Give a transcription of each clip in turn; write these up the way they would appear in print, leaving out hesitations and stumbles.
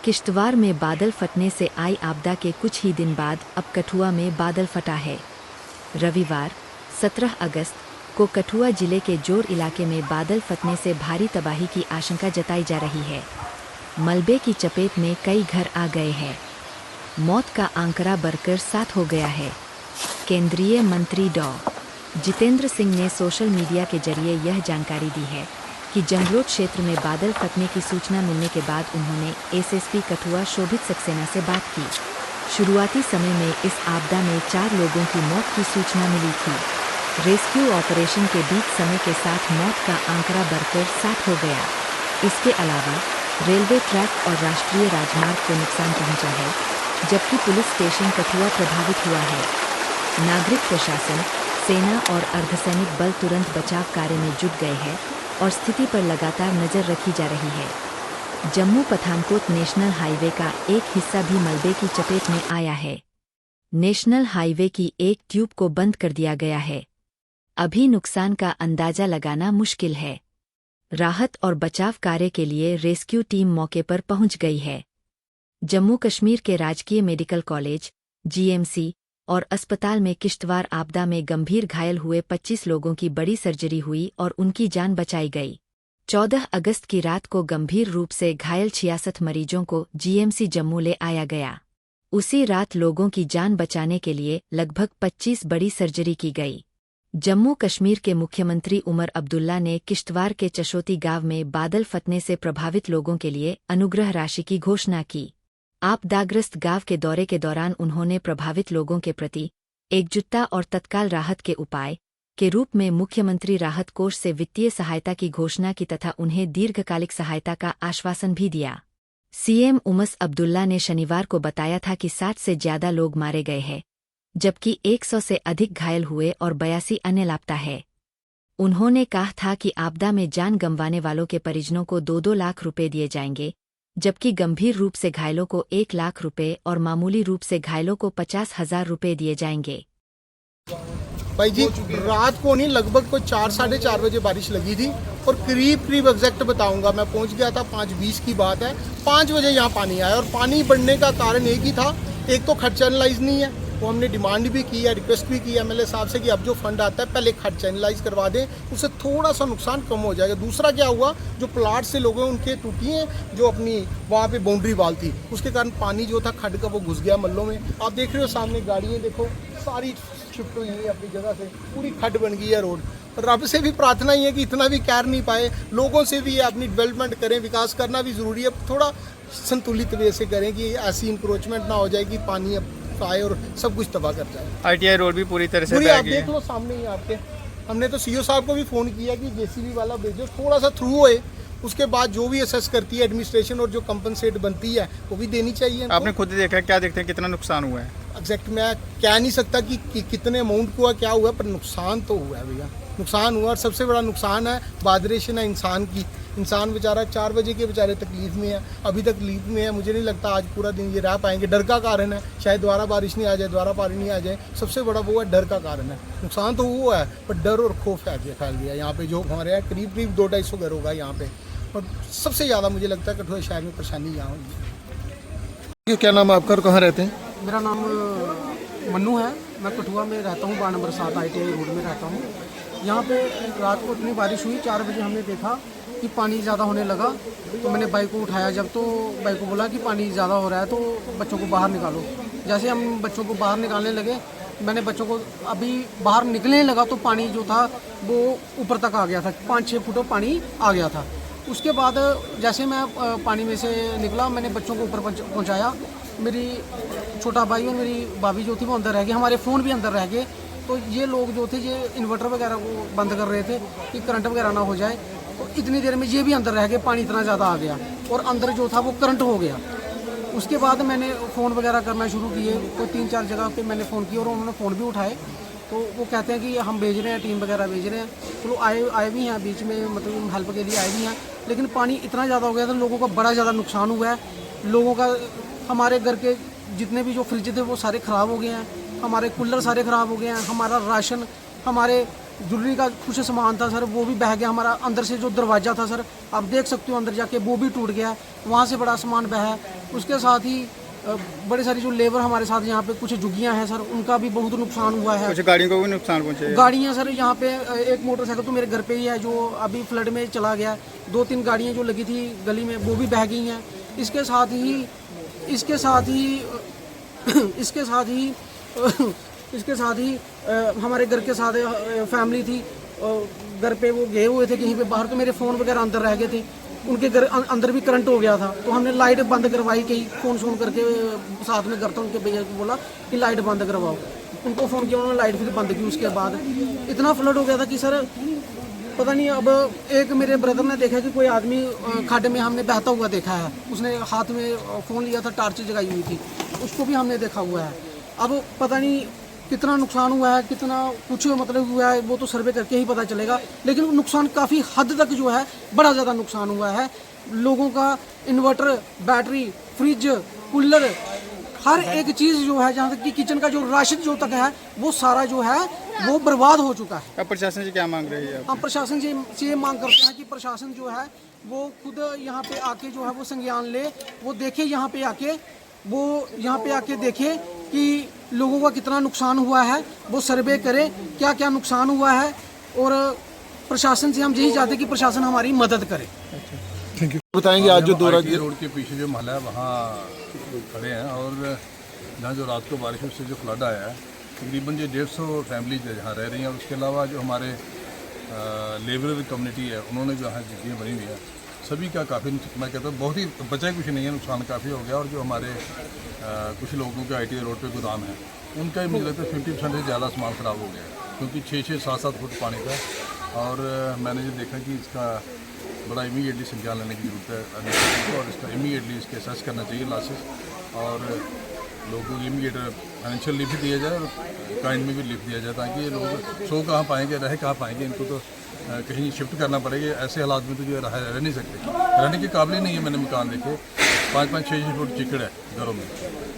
किश्तवाड़ में बादल फटने से आई आपदा के कुछ ही दिन बाद अब कठुआ में बादल फटा है। रविवार 17 अगस्त को कठुआ जिले के जोर इलाके में बादल फटने से भारी तबाही की आशंका जताई जा रही है। मलबे की चपेट में कई घर आ गए हैं। मौत का आंकड़ा बढ़कर 7 हो गया है। केंद्रीय मंत्री डॉ. जितेंद्र सिंह ने सोशल मीडिया के जरिए यह जानकारी दी है कि जंगलोट क्षेत्र में बादल फटने की सूचना मिलने के बाद उन्होंने एसएसपी कठुआ शोभित सक्सेना से बात की। शुरुआती समय में इस आपदा में 4 लोगों की मौत की सूचना मिली थी। रेस्क्यू ऑपरेशन के बीच समय के साथ मौत का आंकड़ा बढ़कर 7 हो गया। इसके अलावा रेलवे ट्रैक और राष्ट्रीय राजमार्ग को नुकसान पहुंचा है, जबकि पुलिस स्टेशन कठुआ प्रभावित हुआ है। नागरिक प्रशासन, सेना और अर्धसैनिक बल तुरंत बचाव कार्य में जुट गए हैं और स्थिति पर लगातार नजर रखी जा रही है। जम्मू पठानकोट नेशनल हाईवे का एक हिस्सा भी मलबे की चपेट में आया है। नेशनल हाईवे की एक ट्यूब को बंद कर दिया गया है। अभी नुकसान का अंदाजा लगाना मुश्किल है। राहत और बचाव कार्य के लिए रेस्क्यू टीम मौके पर पहुंच गई है। जम्मू कश्मीर के राजकीय मेडिकल कॉलेज, जीएमसी और अस्पताल में किश्तवाड़ आपदा में गंभीर घायल हुए 25 लोगों की बड़ी सर्जरी हुई और उनकी जान बचाई गई। 14 अगस्त की रात को गंभीर रूप से घायल 66 मरीजों को जीएमसी जम्मू ले आया गया। उसी रात लोगों की जान बचाने के लिए लगभग 25 बड़ी सर्जरी की गई। जम्मू कश्मीर के मुख्यमंत्री उमर अब्दुल्ला ने किश्तवाड़ के चशोती गांव में बादल फटने से प्रभावित लोगों के लिए अनुग्रह राशि की घोषणा की। आपदाग्रस्त गांव के दौरे के दौरान उन्होंने प्रभावित लोगों के प्रति एकजुटता और तत्काल राहत के उपाय के रूप में मुख्यमंत्री राहत कोष से वित्तीय सहायता की घोषणा की तथा उन्हें दीर्घकालिक सहायता का आश्वासन भी दिया। सीएम उमर अब्दुल्ला ने शनिवार को बताया था कि 60 से ज्यादा लोग मारे गए हैं, जबकि 100 से अधिक घायल हुए और 82 अन्य लापता है। उन्होंने कहा था कि आपदा में जान गंवाने वालों के परिजनों को 2-2 लाख रुपए दिए जाएंगे, जबकि गंभीर रूप से घायलों को 1 लाख रुपए और मामूली रूप से घायलों को 50,000 रुपए दिए जाएंगे। भाई जी, रात को नहीं, लगभग कोई 4-4:30 बजे बारिश लगी थी और करीब एग्जैक्ट बताऊंगा, मैं पहुंच गया था 5:20 की बात है। 5 बजे यहाँ पानी आया और पानी बढ़ने का कारण एक ही था, एक तो खड चैनलाइज नहीं है, वो हमने डिमांड भी की है, रिक्वेस्ट भी की है एमएलए साहब से कि अब जो फंड आता है पहले खड चैनलाइज करवा दें, उससे थोड़ा सा नुकसान कम हो जाएगा। दूसरा क्या हुआ, जो प्लाट से लोगों उनके टूटी हैं, जो अपनी वहाँ पे बाउंड्री वाल थी, उसके कारण पानी जो था खड का वो घुस गया मल्लों में। आप देख रहे हो सामने गाड़ियाँ देखो सारी शिफ्ट हुई है अपनी जगह से, पूरी खड बन गई है रोड। रब से भी प्रार्थना ही है कि इतना भी कर नहीं पाए, लोगों से भी अपनी डेवलपमेंट करें, विकास करना भी ज़रूरी है, थोड़ा संतुलित वे से करें कि ऐसी इंक्रोचमेंट ना हो जाए कि पानी आए और सब कुछ तबाह कर जाए। आईटीआई रोड भी पूरी तरह से आप देख लो सामने ही आपके। हमने तो सीओ साहब को भी फ़ोन किया कि जेसीबी वाला भेजो, थोड़ा सा थ्रू होए, उसके बाद जो भी असेस करती है एडमिनिस्ट्रेशन और जो कंपनसेट बनती है वो भी देनी चाहिए। आपने खुद देखा, क्या देखते हैं कितना नुकसान हुआ है? एग्जैक्ट मैं कह नहीं सकता कि कितने अमाउंट हुआ, क्या हुआ, पर नुकसान तो हुआ है भैया, नुकसान हुआ। और सबसे बड़ा नुकसान है बादरेशन है इंसान की। इंसान बेचारा 4 बजे के बेचारे तकलीफ में है, अभी तकलीफ में है। मुझे नहीं लगता आज पूरा दिन ये रह पाएंगे, डर का कारण है। शायद दोबारा बारिश नहीं आ जाए, दोबारा पानी नहीं आ जाए, सबसे बड़ा वो है डर का कारण है। नुकसान तो वो है, पर डर और खौफ फैल गया यहाँ पे। जो हमारे यहाँ करीब 200-250 घर होगा यहाँ पे, और सबसे ज़्यादा मुझे लगता है कठुआ शहर में परेशानी यहाँ होगी। क्या नाम आपका और कहाँ रहते हैं? मेरा नाम मन्नू है, मैं कठुआ में रहता हूँ, वार्ड नंबर 7 आईटीआई रोड में रहता हूँ। यहाँ पे रात को इतनी बारिश हुई, 4 बजे हमने देखा कि पानी ज़्यादा होने लगा, तो मैंने बाइक को उठाया। जब तो बाइक को बोला कि पानी ज़्यादा हो रहा है तो बच्चों को बाहर निकालो। जैसे हम बच्चों को बाहर निकालने लगे, मैंने बच्चों को अभी बाहर निकलने लगा तो पानी जो था वो ऊपर तक आ गया था, 5-6 फुट पानी आ गया था। उसके बाद जैसे मैं पानी में से निकला, मैंने बच्चों को ऊपर पहुँचाया। मेरी छोटा भाई और मेरी भाभी जो थी वो अंदर रह गए, हमारे फ़ोन भी अंदर रह गए। तो ये लोग जो थे ये इन्वर्टर वगैरह को बंद कर रहे थे कि करंट वगैरह ना हो जाए, तो इतनी देर में ये भी अंदर रह गए। पानी इतना ज़्यादा आ गया और अंदर जो था वो करंट हो गया। उसके बाद मैंने फ़ोन वगैरह करना शुरू किए, तो 3-4 जगह पे मैंने फ़ोन किया और उन्होंने फ़ोन भी उठाए। तो वो कहते हैं कि हम भेज रहे हैं, टीम वगैरह भेज रहे हैं। तो लोग आए भी हैं बीच में, मतलब हेल्प के लिए आए भी हैं, लेकिन पानी इतना ज़्यादा हो गया था, लोगों का बड़ा ज़्यादा नुकसान हुआ है। लोगों का, हमारे घर के जितने भी जो फ्रिज थे वो सारे ख़राब हो गए हैं, हमारे कूलर सारे ख़राब हो गए हैं, हमारा राशन, हमारे ज्वेलरी का कुछ सामान था सर, वो भी बह गया हमारा। अंदर से जो दरवाज़ा था सर, आप देख सकते हो अंदर जाके, वो भी टूट गया, वहाँ से बड़ा सामान बहा। उसके साथ ही बड़े सारी जो लेबर हमारे साथ यहाँ पे कुछ झुग्गियाँ हैं सर, उनका भी बहुत नुकसान हुआ है। कुछ गाड़ियों को भी नुकसान पहुंचे? गाड़ियाँ सर यहाँ पे एक मोटरसाइकिल तो मेरे घर पे ही है जो अभी फ्लड में चला गया। 2-3 गाड़ियाँ जो लगी थी गली में वो भी बह गई हैं। इसके साथ ही हमारे घर के साथ फैमिली थी, घर पे वो गए हुए थे कहीं पे बाहर, तो मेरे फ़ोन वगैरह अंदर रह गए थे। उनके घर अंदर भी करंट हो गया था, तो हमने लाइट बंद करवाई। कहीं फ़ोन करके साथ में घर था उनके भैया को बोला कि लाइट बंद करवाओ। उनको फ़ोन किया, उन्होंने लाइट फिर बंद की। उसके बाद इतना फ्लड हो गया था कि सर पता नहीं। अब एक मेरे ब्रदर ने देखा कि कोई आदमी खाड्डे में हमने बहता हुआ देखा है। उसने हाथ में फ़ोन लिया था, टार्च जगाई हुई थी, उसको भी हमने देखा हुआ है। अब पता नहीं कितना नुकसान हुआ है, कितना कुछ मतलब हुआ है, वो तो सर्वे करके ही पता चलेगा। लेकिन नुकसान काफ़ी हद तक जो है बड़ा ज़्यादा नुकसान हुआ है। लोगों का इन्वर्टर, बैटरी, फ्रिज, कूलर, हर एक चीज़ जो है, जहाँ तक कि किचन का जो राशन जो तक है, वो सारा जो है वो बर्बाद हो चुका है। अब प्रशासन से क्या मांग रही है? हम प्रशासन से ये मांग करते हैं कि प्रशासन जो है वो खुद यहाँ पे आके जो है वो संज्ञान ले, वो देखे यहाँ पे आके देखे कि लोगों का कितना नुकसान हुआ है, वो सर्वे करे क्या क्या नुकसान हुआ है। और प्रशासन से हम यही चाहते हैं कि प्रशासन हमारी मदद करे। Thank you. बताएंगे आज जो दौरा ITA रोड के पीछे जो महल है वहाँ खड़े हैं, और जहाँ जो रात को बारिशों से जो फ्लड आया है, तकरीबन जो 150 फैमिली जहाँ रह रही हैं। उसके अलावा जो हमारे लेबर कम्युनिटी है, उन्होंने जो यहाँ जगह बनी हुई है, सभी का काफ़ी, मैं कहता हूँ बहुत ही बचा कुछ नहीं है, नुकसान काफ़ी हो गया। और जो हमारे कुछ लोगों के ITA रोड पे गोदाम है, उनका ही मुझे लगता है 50% से ज़्यादा सामान ख़राब हो गया, क्योंकि 6-6, 7-7 फुट पानी था। और मैंने जो देखा कि इसका बड़ा इमीडिएटली संज्ञान लेने की ज़रूरत है, और इसका इमीडिएटली इसके असेस करना चाहिए लॉसेस, और लोगों को इमीडिएट फाइनेंशियल लिफ्ट दिया जाए और काइंड में भी लिफ्ट दिया जाए, ताकि ये लोग सो कहाँ पाएंगे, रह कहाँ पाएंगे। इनको तो कहीं शिफ्ट करना पड़ेगा। ऐसे हालात में तो जो रह नहीं सकते, रहने के काबिल नहीं है। मैंने मकान देखे 5-5, 6-6 फुट चिकड़ है घरों में।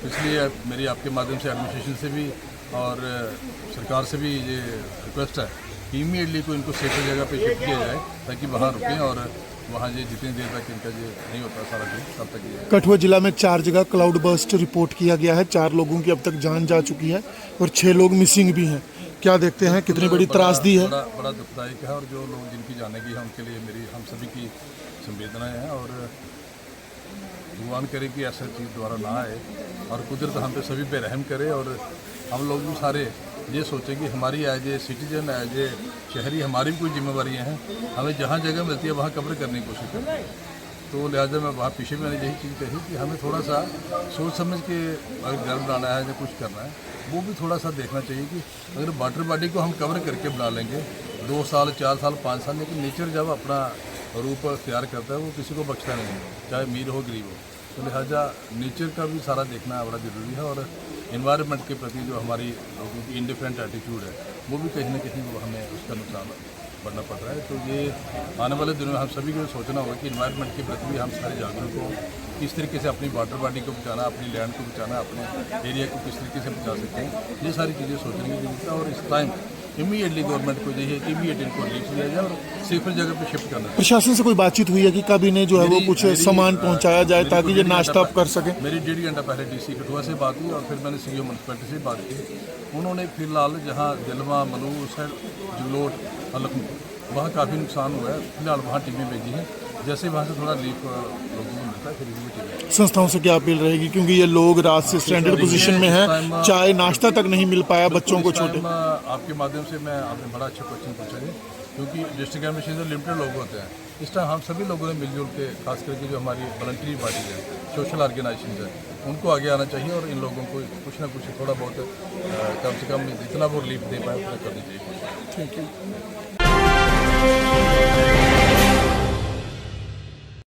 तो इसलिए मेरी आपके माध्यम से एडमिनिस्ट्रेशन से भी और सरकार से भी ये रिक्वेस्ट है कि इमीडिएटली को इनको सेफ जगह पे शिफ्ट किया जाए, ताकि वहाँ रुकें और वहाँ ये जितनी देर तक इनका ये नहीं होता सारा दिन, तब तक ये। कठुआ जिला में 4 जगह क्लाउड बर्स्ट रिपोर्ट किया गया है। 4 लोगों की अब तक जान जा चुकी है और 6 लोग मिसिंग भी हैं। क्या देखते हैं, कितनी बड़ी त्रासदी है? बड़ा दुखदायक है, और जो लोग जिनकी जाने की है उनके लिए मेरी हम सभी की संवेदनाएं हैं। और भगवान करे कि ऐसा चीज़ दोबारा ना आए, और कुदरत हम पे सभी पे रहम करे। और हम लोग भी सारे ये सोचें कि हमारी as a citizen, as a शहरी, हमारी भी कोई जिम्मेवारियाँ हैं। हमें जहाँ जगह मिलती है वहाँ कवर करने की कोशिश करें। तो लिहाजा मैं वहाँ पीछे मैंने यही चीज़ कही कि हमें थोड़ा सा सोच समझ के अगर घर बनाना है या कुछ करना है, वो भी थोड़ा सा देखना चाहिए कि अगर वाटर बॉडी को हम कवर करके बना लेंगे 2 साल, 4 साल, 5 साल, लेकिन नेचर जब अपना रूप अख्तियार करता है वो किसी को बख्शता नहीं है, चाहे अमीर हो गरीब हो। तो लिहाजा नेचर का भी सारा देखना बड़ा ज़रूरी है। और इन्वायरमेंट के प्रति जो हमारी लोगों की इंडिफरेंट एटीट्यूड है, वो भी कहीं ना कहीं वो हमें उसका नुकसान बढ़ना पड़ रहा है। तो ये आने वाले दिनों में हम सभी को सोचना होगा कि इन्वायरमेंट के प्रति भी हम सारे जागरूक हों, किस तरीके से अपनी वाटर बॉडी को बचाना, अपनी लैंड को बचाना, अपने एरिया को किस तरीके से बचा सकते हैं, ये सारी चीज़ें सोचने की जरूरत है। और इस टाइम इमीडिएटली गवर्नमेंट को यही है कि इमीडिएट इनको रिलीफ दिया जाए और सेफर जगह पे शिफ्ट करना। प्रशासन से कोई बातचीत हुई है कि कभी ने जो है वो कुछ सामान पहुंचाया जाए ताकि ये नाश्ता आप कर सकें? मेरी 1.5 घंटा पहले DC कठुआ से बात हुई, और फिर मैंने CEO म्यूनसिपैलिटी से बात की। उन्होंने फिलहाल जहाँ दिलवा, मलूर, जगलोट, लखनऊ, वहाँ काफ़ी नुकसान हुआ है, फिलहाल वहाँ टीमें भेजी हैं। जैसे वहाँ से थोड़ा रिलीफ लोगों को मिलता है, फिर भी टीमें। संस्थाओं से क्या अपील रहेगी, क्योंकि ये लोग रात से स्टैंडर्ड पोजीशन में हैं, चाय नाश्ता तक नहीं मिल पाया बच्चों को छोटे। आपके माध्यम से मैं, आपने बड़ा अच्छा क्वेश्चन पूछा है, क्योंकि डिस्ट्रिक्ट एडमिनिस्ट्रेशन जो लिमिटेड लोग होते हैं, इस टाइम हम सभी लोगों ने मिलजुल के, खास करके जो हमारी वॉलंटरी बॉडी है, सोशल ऑर्गेनाइजेशन है, उनको आगे आना चाहिए और इन लोगों को कुछ ना कुछ थोड़ा बहुत कम से कम जितना वो रिलीफ दे पाए उतना करनी चाहिए। Thank you.